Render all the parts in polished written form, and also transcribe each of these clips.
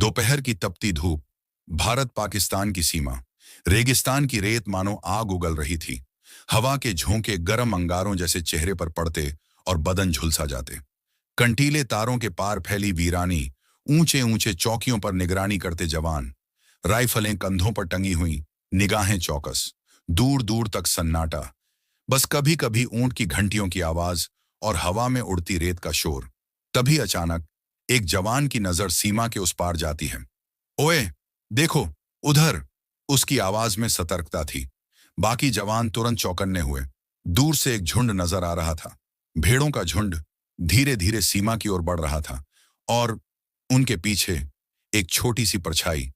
दोपहर की तपती धूप, भारत पाकिस्तान की सीमा, रेगिस्तान की रेत मानो आग उगल रही थी। हवा के झोंके गर्म अंगारों जैसे चेहरे पर पड़ते और बदन झुलसा जाते। कंटीले तारों के पार फैली वीरानी, ऊंचे ऊंचे चौकियों पर निगरानी करते जवान, राइफलें कंधों पर टंगी हुई, निगाहें चौकस, दूर दूर तक सन्नाटा। बस कभी कभी ऊंट की घंटियों की आवाज और हवा में उड़ती रेत का शोर। तभी अचानक एक जवान की नजर सीमा के उस पार जाती है। ओए, देखो, उधर! उसकी आवाज में सतर्कता थी। बाकी जवान तुरंत चौकन्ने हुए। दूर से एक झुंड नजर आ रहा था। भेड़ों का झुंड धीरे धीरे सीमा की ओर बढ़ रहा था और उनके पीछे एक छोटी सी परछाई,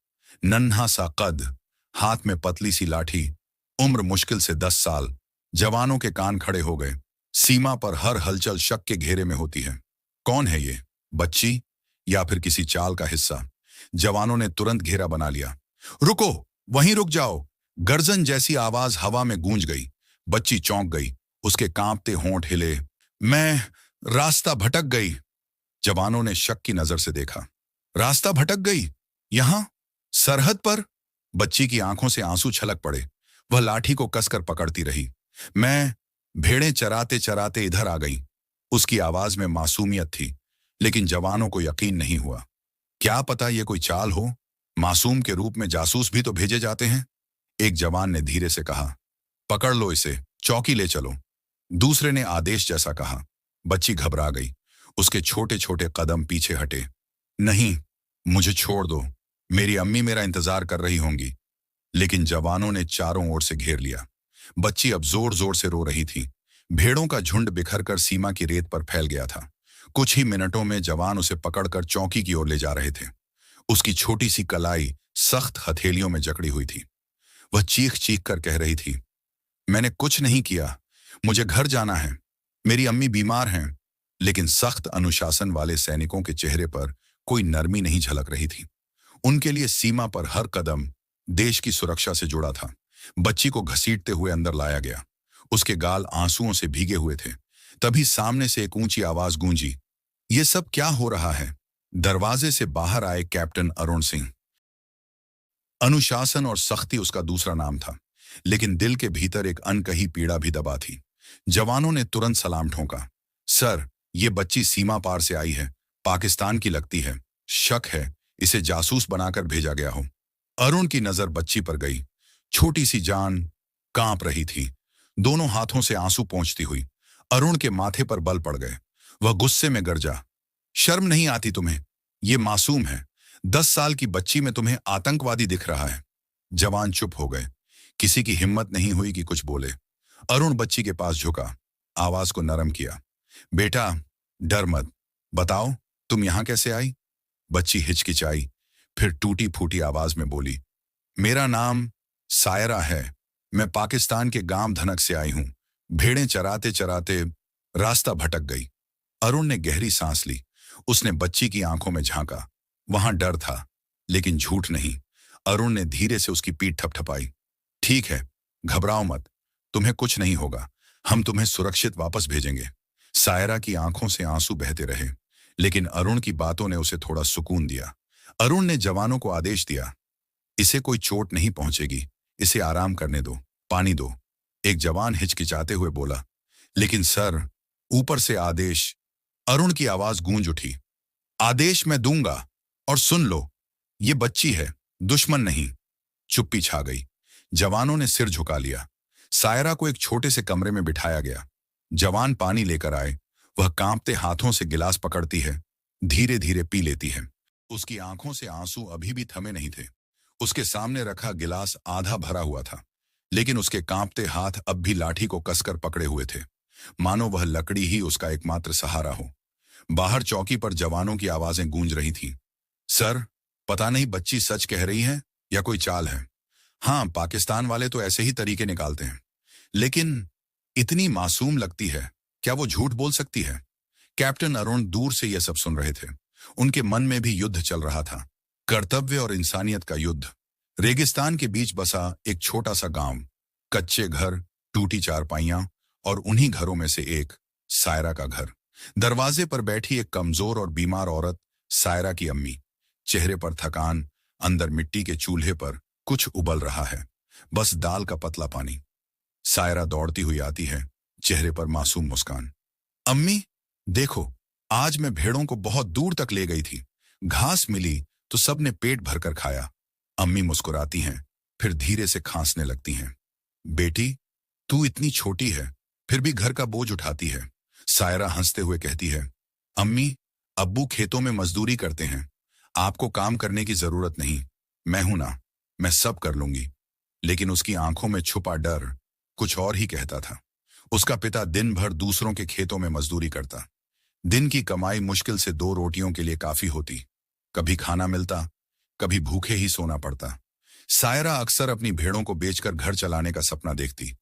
नन्हा सा कद, हाथ में पतली सी लाठी, उम्र मुश्किल से 10 साल। जवानों के कान खड़े हो गए। सीमा पर हर हलचल शक के घेरे में होती है। कौन है ये? बच्ची या फिर किसी चाल का हिस्सा? जवानों ने तुरंत घेरा बना लिया। रुको, वहीं रुक जाओ! गर्जन जैसी आवाज हवा में गूंज गई। बच्ची चौंक गई। उसके कांपते होंठ हिले। मैं रास्ता भटक गई। जवानों ने शक की नजर से देखा। रास्ता भटक गई? यहां, सरहद पर? बच्ची की आंखों से आंसू छलक पड़े। वह लाठी को कसकर पकड़ती रही। मैं भेड़ें चराते चराते इधर आ गई। उसकी आवाज में मासूमियत थी, लेकिन जवानों को यकीन नहीं हुआ। क्या पता ये कोई चाल हो? मासूम के रूप में जासूस भी तो भेजे जाते हैं। एक जवान ने धीरे से कहा, पकड़ लो इसे, चौकी ले चलो। दूसरे ने आदेश जैसा कहा। बच्ची घबरा गई। उसके छोटे छोटे कदम पीछे हटे। नहीं, मुझे छोड़ दो, मेरी अम्मी मेरा इंतजार कर रही होंगी। लेकिन जवानों ने चारों ओर से घेर लिया। बच्ची अब जोर जोर से रो रही थी। भेड़ों का झुंड बिखरकर सीमा की रेत पर फैल गया था। कुछ ही मिनटों में जवान उसे पकड़कर चौकी की ओर ले जा रहे थे। उसकी छोटी सी कलाई सख्त हथेलियों में जकड़ी हुई थी। वह चीख चीख कर कह रही थी, मैंने कुछ नहीं किया, मुझे घर जाना है, मेरी अम्मी बीमार हैं। लेकिन सख्त अनुशासन वाले सैनिकों के चेहरे पर कोई नरमी नहीं झलक रही थी। उनके लिए सीमा पर हर कदम देश की सुरक्षा से जुड़ा था। बच्ची को घसीटते हुए अंदर लाया गया। उसके गाल आंसुओं से भीगे हुए थे। तभी सामने से एक ऊंची आवाज गूंजी, ये सब क्या हो रहा है? दरवाजे से बाहर आए कैप्टन अरुण सिंह। अनुशासन और सख्ती उसका दूसरा नाम था, लेकिन दिल के भीतर एक अनकही पीड़ा भी दबा थी। जवानों ने तुरंत सलाम ठोंका। सर, ये बच्ची सीमा पार से आई है, पाकिस्तान की लगती है, शक है इसे जासूस बनाकर भेजा गया हो। अरुण की नजर बच्ची पर गई। छोटी सी जान कांप रही थी, दोनों हाथों से आंसू पोंछती हुई। अरुण के माथे पर बल पड़ गए। वह गुस्से में गरजा, शर्म नहीं आती तुम्हें? ये मासूम है, 10 साल की बच्ची में तुम्हें आतंकवादी दिख रहा है। जवान चुप हो गए। किसी की हिम्मत नहीं हुई कि कुछ बोले। अरुण बच्ची के पास झुका, आवाज को नरम किया, बेटा डर मत, बताओ तुम यहां कैसे आई? बच्ची हिचकिचाई, फिर टूटी फूटी आवाज में बोली, मेरा नाम सायरा है, मैं पाकिस्तान के गांव धनक से आई हूं। भेड़ें चराते चराते रास्ता भटक गई। अरुण ने गहरी सांस ली। उसने बच्ची की आंखों में झांका। वहां डर था, लेकिन झूठ नहीं। अरुण ने धीरे से उसकी पीठ थपथपाई। ठीक है, घबराओ मत, तुम्हें कुछ नहीं होगा, हम तुम्हें सुरक्षित वापस भेजेंगे। सायरा की आंखों से आंसू बहते रहे, लेकिन अरुण की बातों ने उसे थोड़ा सुकून दिया। अरुण ने जवानों को आदेश दिया, इसे कोई चोट नहीं पहुंचेगी, इसे आराम करने दो, पानी दो। एक जवान हिचकिचाते हुए बोला, लेकिन सर, ऊपर से आदेश। अरुण की आवाज गूंज उठी, आदेश मैं दूंगा, और सुन लो, ये बच्ची है, दुश्मन नहीं। चुप्पी छा गई। जवानों ने सिर झुका लिया। सायरा को एक छोटे से कमरे में बिठाया गया। जवान पानी लेकर आए। वह कांपते हाथों से गिलास पकड़ती है, धीरे धीरे पी लेती है। उसकी आंखों से आंसू अभी भी थमे नहीं थे। उसके सामने रखा गिलास आधा भरा हुआ था, लेकिन उसके कांपते हाथ अब भी लाठी को कसकर पकड़े हुए थे, मानो वह लकड़ी ही उसका एकमात्र सहारा हो। बाहर चौकी पर जवानों की आवाजें गूंज रही थीं। सर, पता नहीं बच्ची सच कह रही है या कोई चाल है। हाँ, पाकिस्तान वाले तो ऐसे ही तरीके निकालते हैं, लेकिन इतनी मासूम लगती है, क्या वो झूठ बोल सकती है? कैप्टन अरुण दूर से यह सब सुन रहे थे। उनके मन में भी युद्ध चल रहा था, कर्तव्य और इंसानियत का युद्ध। रेगिस्तान के बीच बसा एक छोटा सा गांव, कच्चे घर, टूटी चारपाइयां, और उन्हीं घरों में से एक सायरा का घर। दरवाजे पर बैठी एक कमजोर और बीमार औरत सायरा की अम्मी। चेहरे पर थकान, अंदर मिट्टी के चूल्हे पर कुछ उबल रहा है, बस दाल का पतला पानी। सायरा दौड़ती हुई आती है, चेहरे पर मासूम मुस्कान। अम्मी, देखो, आज मैं भेड़ों को बहुत दूर तक ले गई थी। घास मिली तो सबने पेट भरकर खाया। अम्मी मुस्कुराती हैं, फिर धीरे से खांसने लगती हैं। बेटी, तू इतनी छोटी है, फिर भी घर का बोझ उठाती है। सायरा हंसते हुए कहती है, अम्मी, अब्बू खेतों में मजदूरी करते हैं, आपको काम करने की जरूरत नहीं। मैं हूं ना, मैं सब कर लूंगी। लेकिन उसकी आंखों में छुपा डर कुछ और ही कहता था। उसका पिता दिन भर दूसरों के खेतों में मजदूरी करता। दिन की कमाई मुश्किल से 2 रोटियों के लिए काफी होती। कभी खाना मिलता, कभी भूखे ही सोना पड़ता। सायरा अक्सर अपनी भेड़ों को बेचकर घर चलाने का सपना देखती,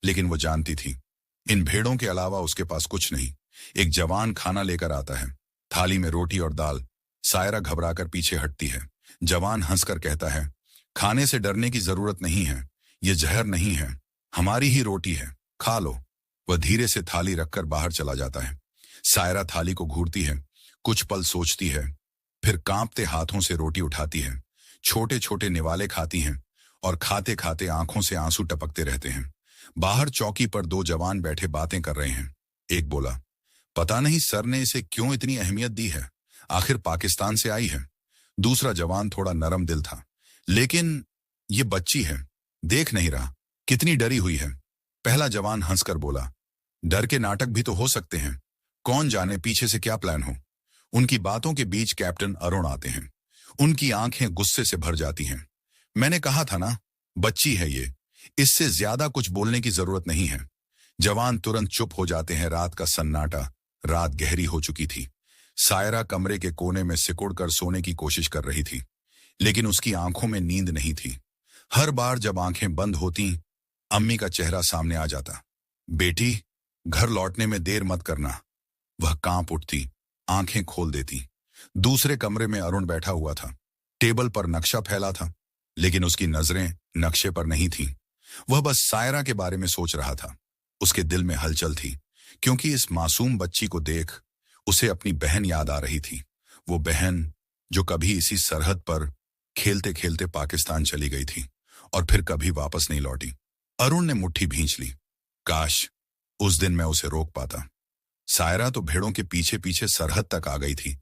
लेकिन वो जानती थी इन भेड़ों के अलावा उसके पास कुछ नहीं। एक जवान खाना लेकर आता है, थाली में रोटी और दाल। सायरा घबराकर पीछे हटती है। जवान हंसकर कहता है, खाने से डरने की जरूरत नहीं है, ये जहर नहीं है, हमारी ही रोटी है, खा लो। वह धीरे से थाली रखकर बाहर चला जाता है। सायरा थाली को घूरती है, कुछ पल सोचती है, फिर कांपते हाथों से रोटी उठाती है। छोटे छोटे निवाले खाती हैं और खाते खाते आंखों से आंसू टपकते रहते हैं। बाहर चौकी पर 2 जवान बैठे बातें कर रहे हैं। एक बोला, पता नहीं सर ने इसे क्यों इतनी अहमियत दी है, आखिर पाकिस्तान से आई है। दूसरा जवान थोड़ा नरम दिल था, लेकिन ये बच्ची है, देख नहीं रहा कितनी डरी हुई है। पहला जवान हंसकर बोला, डर के नाटक भी तो हो सकते हैं, कौन जाने पीछे से क्या प्लान हो। उनकी बातों के बीच कैप्टन अरुण आते हैं। उनकी आंखें गुस्से से भर जाती हैं। मैंने कहा था ना, बच्ची है ये, इससे ज्यादा कुछ बोलने की जरूरत नहीं है। जवान तुरंत चुप हो जाते हैं। रात का सन्नाटा, रात गहरी हो चुकी थी। सायरा कमरे के कोने में सिकुड़कर सोने की कोशिश कर रही थी, लेकिन उसकी आंखों में नींद नहीं थी। हर बार जब आंखें बंद होती, अम्मी का चेहरा सामने आ जाता। बेटी, घर लौटने में देर मत करना। वह कांप उठती, आंखें खोल देती। दूसरे कमरे में अरुण बैठा हुआ था। टेबल पर नक्शा फैला था, लेकिन उसकी नजरें नक्शे पर नहीं थीं। वह बस सायरा के बारे में सोच रहा था। उसके दिल में हलचल थी, क्योंकि इस मासूम बच्ची को देख उसे अपनी बहन याद आ रही थी। वो बहन जो कभी इसी सरहद पर खेलते खेलते पाकिस्तान चली गई थी और फिर कभी वापस नहीं लौटी। अरुण ने मुट्ठी भींच ली। काश उस दिन मैं उसे रोक पाता। सायरा तो भेड़ों के पीछे पीछे सरहद तक आ गई थी,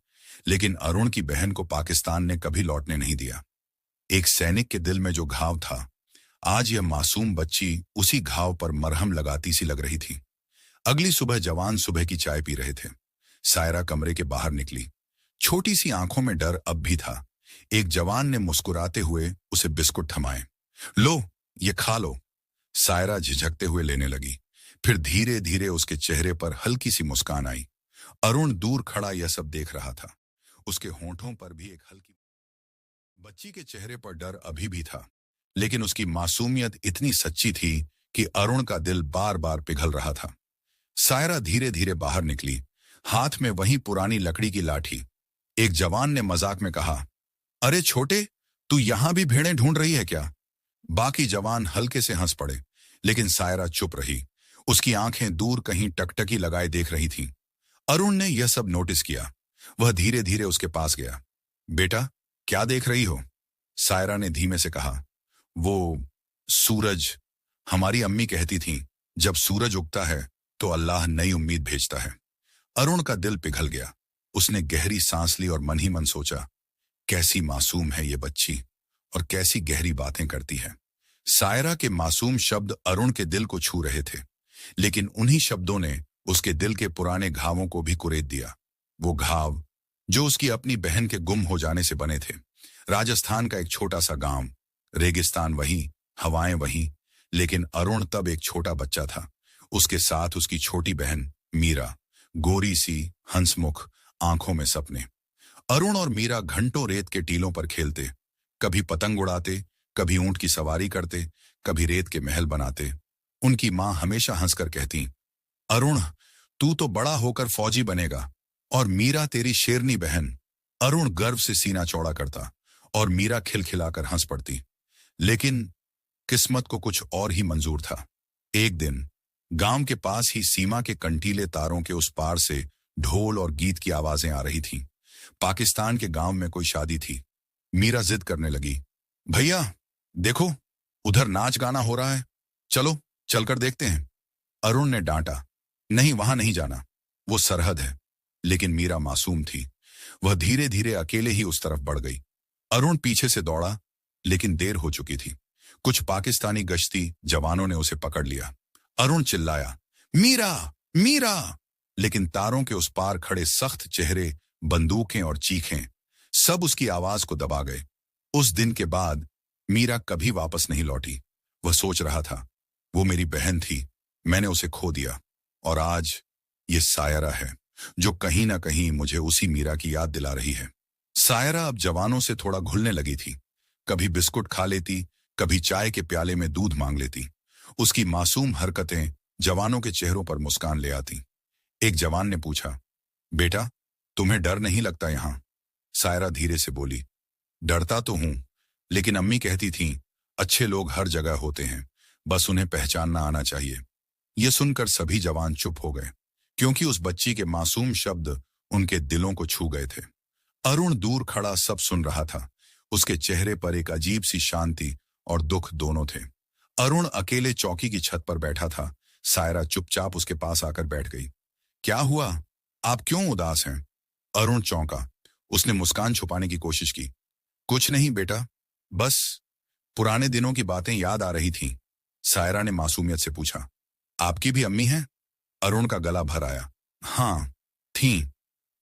लेकिन अरुण की बहन को पाकिस्तान ने कभी लौटने नहीं दिया। एक सैनिक के दिल में जो घाव था, आज यह मासूम बच्ची उसी घाव पर मरहम लगाती सी लग रही थी। अगली सुबह जवान सुबह की चाय पी रहे थे। सायरा कमरे के बाहर निकली। छोटी सी आंखों में डर अब भी था। एक जवान ने मुस्कुराते हुए उसे बिस्कुट थमाए। लो, ये खा लो। सायरा झिझकते हुए लेने लगी, फिर धीरे धीरे उसके चेहरे पर हल्की सी मुस्कान आई। अरुण दूर खड़ा यह सब देख रहा था। उसके होंठों पर भी एक हल्की। बच्ची के चेहरे पर डर अभी भी था, लेकिन उसकी मासूमियत इतनी सच्ची थी कि अरुण का दिल बार बार पिघल रहा था। सायरा धीरे धीरे बाहर निकली, हाथ में वही पुरानी लकड़ी की लाठी। एक जवान ने मजाक में कहा, अरे छोटे, तू यहां भी भेड़ें ढूंढ रही है क्या? बाकी जवान हल्के से हंस पड़े, लेकिन सायरा चुप रही। उसकी आंखें दूर कहीं टकटकी लगाए देख रही थीं। अरुण ने यह सब नोटिस किया। वह धीरे धीरे उसके पास गया। बेटा, क्या देख रही हो? सायरा ने धीमे से कहा। वो सूरज, हमारी अम्मी कहती थी, जब सूरज उगता है तो अल्लाह नई उम्मीद भेजता है। अरुण का दिल पिघल गया। उसने गहरी सांस ली और मन ही मन सोचा, कैसी मासूम है ये बच्ची और कैसी गहरी बातें करती है। सायरा के मासूम शब्द अरुण के दिल को छू रहे थे, लेकिन उन्हीं शब्दों ने उसके दिल के पुराने घावों को भी कुरेद दिया। वो घाव जो उसकी अपनी बहन के गुम हो जाने से बने थे। राजस्थान का एक छोटा सा गांव, रेगिस्तान वहीं, हवाएं वहीं, लेकिन अरुण तब एक छोटा बच्चा था। उसके साथ उसकी छोटी बहन मीरा, गोरी सी, हंसमुख, आंखों में सपने। अरुण और मीरा घंटों रेत के टीलों पर खेलते, कभी पतंग उड़ाते, कभी ऊंट की सवारी करते, कभी रेत के महल बनाते। उनकी मां हमेशा हंसकर कहती, अरुण, तू तो बड़ा होकर फौजी बनेगा, और मीरा तेरी शेरनी बहन। अरुण गर्व से सीना चौड़ा करता और मीरा खिलखिलाकर हंस पड़ती। लेकिन किस्मत को कुछ और ही मंजूर था। एक दिन गांव के पास ही सीमा के कंटीले तारों के उस पार से ढोल और गीत की आवाजें आ रही थीं। पाकिस्तान के गांव में कोई शादी थी। मीरा जिद करने लगी। भैया देखो, उधर नाच गाना हो रहा है, चलो चलकर देखते हैं। अरुण ने डांटा, नहीं वहां नहीं जाना, वो सरहद है। लेकिन मीरा मासूम थी, वह धीरे धीरे अकेले ही उस तरफ बढ़ गई। अरुण पीछे से दौड़ा, लेकिन देर हो चुकी थी। कुछ पाकिस्तानी गश्ती जवानों ने उसे पकड़ लिया। अरुण चिल्लाया, मीरा मीरा, लेकिन तारों के उस पार खड़े सख्त चेहरे, बंदूकें और चीखें सब उसकी आवाज को दबा गए। उस दिन के बाद मीरा कभी वापस नहीं लौटी। वह सोच रहा था, वो मेरी बहन थी, मैंने उसे खो दिया, और आज ये सायरा है जो कहीं ना कहीं मुझे उसी मीरा की याद दिला रही है। सायरा अब जवानों से थोड़ा घुलने लगी थी। कभी बिस्कुट खा लेती, कभी चाय के प्याले में दूध मांग लेती। उसकी मासूम हरकतें जवानों के चेहरों पर मुस्कान ले आती। एक जवान ने पूछा, बेटा तुम्हें डर नहीं लगता यहां? सायरा धीरे से बोली, डरता तो हूं, लेकिन अम्मी कहती थीं, अच्छे लोग हर जगह होते हैं, बस उन्हें पहचानना आना चाहिए। यह सुनकर सभी जवान चुप हो गए, क्योंकि उस बच्ची के मासूम शब्द उनके दिलों को छू गए थे। अरुण दूर खड़ा सब सुन रहा था। उसके चेहरे पर एक अजीब सी शांति और दुख दोनों थे। अरुण अकेले चौकी की छत पर बैठा था। सायरा चुपचाप उसके पास आकर बैठ गई। क्या हुआ, आप क्यों उदास हैं? अरुण चौंका। उसने मुस्कान छुपाने की कोशिश की। कुछ नहीं बेटा, बस पुराने दिनों की बातें याद आ रही थीं। सायरा ने मासूमियत से पूछा, आपकी भी अम्मी हैं? अरुण का गला भर आया। हाँ थीं,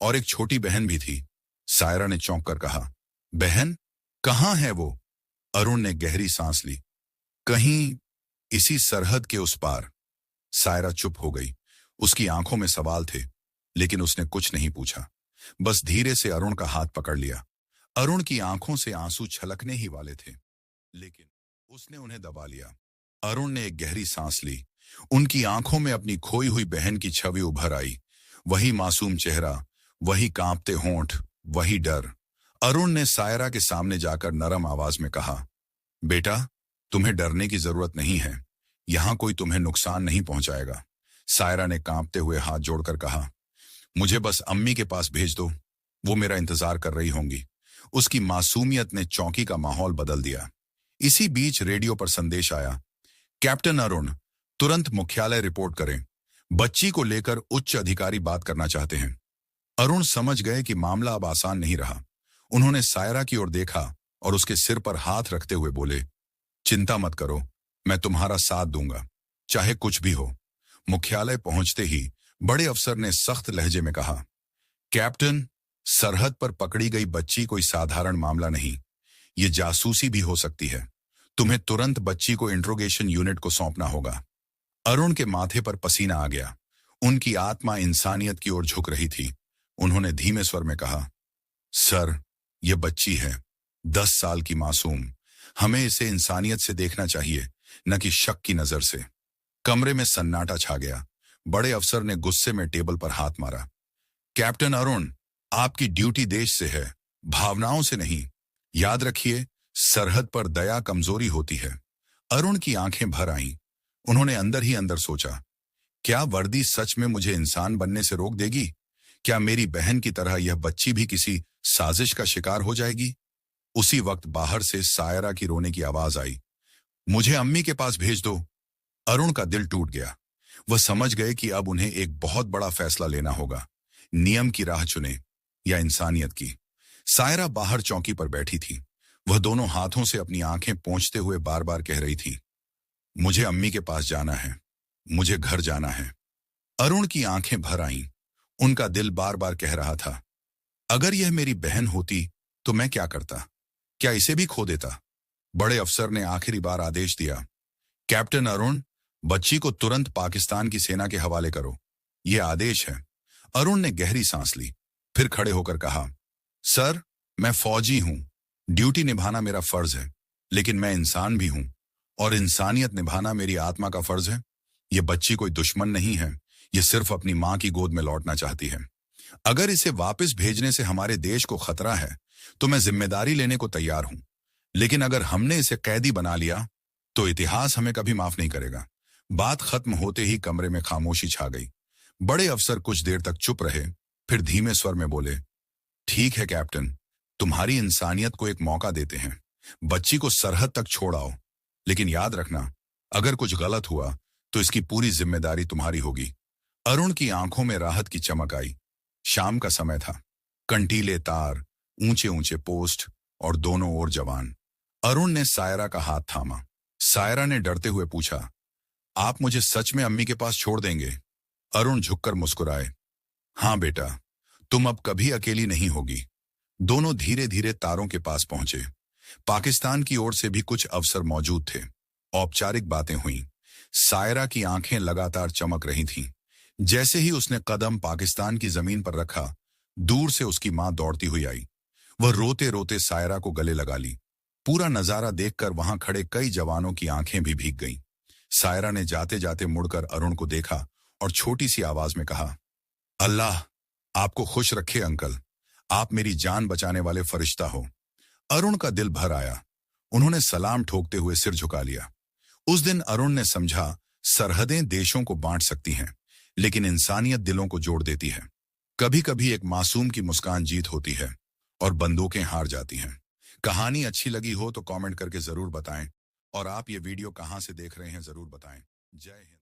और एक छोटी बहन भी थी। सायरा ने चौंक कर कहा, बहन कहाँ है वो? अरुण ने गहरी सांस ली। कहीं इसी सरहद के उस पार। सायरा चुप हो गई। उसकी आंखों में सवाल थे, लेकिन उसने कुछ नहीं पूछा, बस धीरे से अरुण का हाथ पकड़ लिया। अरुण की आंखों से आंसू छलकने ही वाले थे, लेकिन उसने उन्हें दबा लिया। अरुण ने एक गहरी सांस ली। उनकी आंखों में अपनी खोई हुई बहन की छवि उभर आई। वही मासूम चेहरा, वही कांपते होंठ, वही डर। अरुण ने सायरा के सामने जाकर नरम आवाज में कहा, बेटा तुम्हें डरने की जरूरत नहीं है, यहां कोई तुम्हें नुकसान नहीं पहुंचाएगा। सायरा ने कांपते हुए हाथ जोड़कर कहा, मुझे बस अम्मी के पास भेज दो, वो मेरा इंतजार कर रही होंगी। उसकी मासूमियत ने चौकी का माहौल बदल दिया। इसी बीच रेडियो पर संदेश आया, कैप्टन अरुण तुरंत मुख्यालय रिपोर्ट करें, बच्ची को लेकर उच्च अधिकारी बात करना चाहते हैं। अरुण समझ गए कि मामला अब आसान नहीं रहा। उन्होंने सायरा की ओर देखा और उसके सिर पर हाथ रखते हुए बोले, चिंता मत करो, मैं तुम्हारा साथ दूंगा, चाहे कुछ भी हो। मुख्यालय पहुंचते ही बड़े अफसर ने सख्त लहजे में कहा, कैप्टन सरहद पर पकड़ी गई बच्ची कोई साधारण मामला नहीं, ये जासूसी भी हो सकती है। तुम्हें तुरंत बच्ची को इंट्रोगेशन यूनिट को सौंपना होगा। अरुण के माथे पर पसीना आ गया। उनकी आत्मा इंसानियत की ओर झुक रही थी। उन्होंने धीमे स्वर में कहा, सर यह बच्ची है, 10 साल की मासूम, हमें इसे इंसानियत से देखना चाहिए, न कि शक की नजर से। कमरे में सन्नाटा छा गया। बड़े अफसर ने गुस्से में टेबल पर हाथ मारा। कैप्टन अरुण, आपकी ड्यूटी देश से है, भावनाओं से नहीं। याद रखिए, सरहद पर दया कमजोरी होती है। अरुण की आंखें भर आईं। उन्होंने अंदर ही अंदर सोचा, क्या वर्दी सच में मुझे इंसान बनने से रोक देगी? क्या मेरी बहन की तरह यह बच्ची भी किसी साजिश का शिकार हो जाएगी? उसी वक्त बाहर से सायरा की रोने की आवाज आई, मुझे अम्मी के पास भेज दो। अरुण का दिल टूट गया। वह समझ गए कि अब उन्हें एक बहुत बड़ा फैसला लेना होगा, नियम की राह चुने या इंसानियत की। सायरा बाहर चौकी पर बैठी थी। वह दोनों हाथों से अपनी आंखें पोंछते हुए बार बार कह रही थी, मुझे अम्मी के पास जाना है, मुझे घर जाना है। अरुण की आंखें भर आईं। उनका दिल बार बार कह रहा था, अगर यह मेरी बहन होती तो मैं क्या करता? क्या इसे भी खो देता? बड़े अफसर ने आखिरी बार आदेश दिया, कैप्टन अरुण, बच्ची को तुरंत पाकिस्तान की सेना के हवाले करो, यह आदेश है। अरुण ने गहरी सांस ली, फिर खड़े होकर कहा, सर मैं फौजी हूं, ड्यूटी निभाना मेरा फर्ज है, लेकिन मैं इंसान भी हूं, और इंसानियत निभाना मेरी आत्मा का फर्ज है। यह बच्ची कोई दुश्मन नहीं है, यह सिर्फ अपनी मां की गोद में लौटना चाहती है। अगर इसे वापस भेजने से हमारे देश को खतरा है तो मैं जिम्मेदारी लेने को तैयार हूं, लेकिन अगर हमने इसे कैदी बना लिया तो इतिहास हमें कभी माफ नहीं करेगा। बात खत्म होते ही कमरे में खामोशी छा गई। बड़े अफसर कुछ देर तक चुप रहे, फिर धीमे स्वर में बोले, ठीक है कैप्टन, तुम्हारी इंसानियत को एक मौका देते हैं। बच्ची को सरहद तक छोड़ आओ, लेकिन याद रखना, अगर कुछ गलत हुआ तो इसकी पूरी जिम्मेदारी तुम्हारी होगी। अरुण की आंखों में राहत की चमक आई। शाम का समय था। कंटीले तार, ऊंचे ऊंचे पोस्ट और दोनों ओर जवान। अरुण ने सायरा का हाथ थामा। सायरा ने डरते हुए पूछा, आप मुझे सच में अम्मी के पास छोड़ देंगे? अरुण झुककर मुस्कुराए। हाँ बेटा, तुम अब कभी अकेली नहीं होगी। दोनों धीरे धीरे तारों के पास पहुंचे। पाकिस्तान की ओर से भी कुछ अफसर मौजूद थे। औपचारिक बातें हुईं। सायरा की आंखें लगातार चमक रही थीं। जैसे ही उसने कदम पाकिस्तान की जमीन पर रखा, दूर से उसकी मां दौड़ती हुई आई। वह रोते रोते सायरा को गले लगा ली। पूरा नजारा देखकर वहां खड़े कई जवानों की आंखें भी भीग गईं। सायरा ने जाते जाते मुड़कर अरुण को देखा और छोटी सी आवाज में कहा, अल्लाह आपको खुश रखे अंकल, आप मेरी जान बचाने वाले फरिश्ता हो। अरुण का दिल भर आया। उन्होंने सलाम ठोकते हुए सिर झुका लिया। उस दिन अरुण ने समझा, सरहदें देशों को बांट सकती हैं, लेकिन इंसानियत दिलों को जोड़ देती है। कभी कभी एक मासूम की मुस्कान जीत होती है और बंदूकें हार जाती हैं। कहानी अच्छी लगी हो तो कमेंट करके जरूर बताएं, और आप ये वीडियो कहां से देख रहे हैं जरूर बताएं। जय हिंद।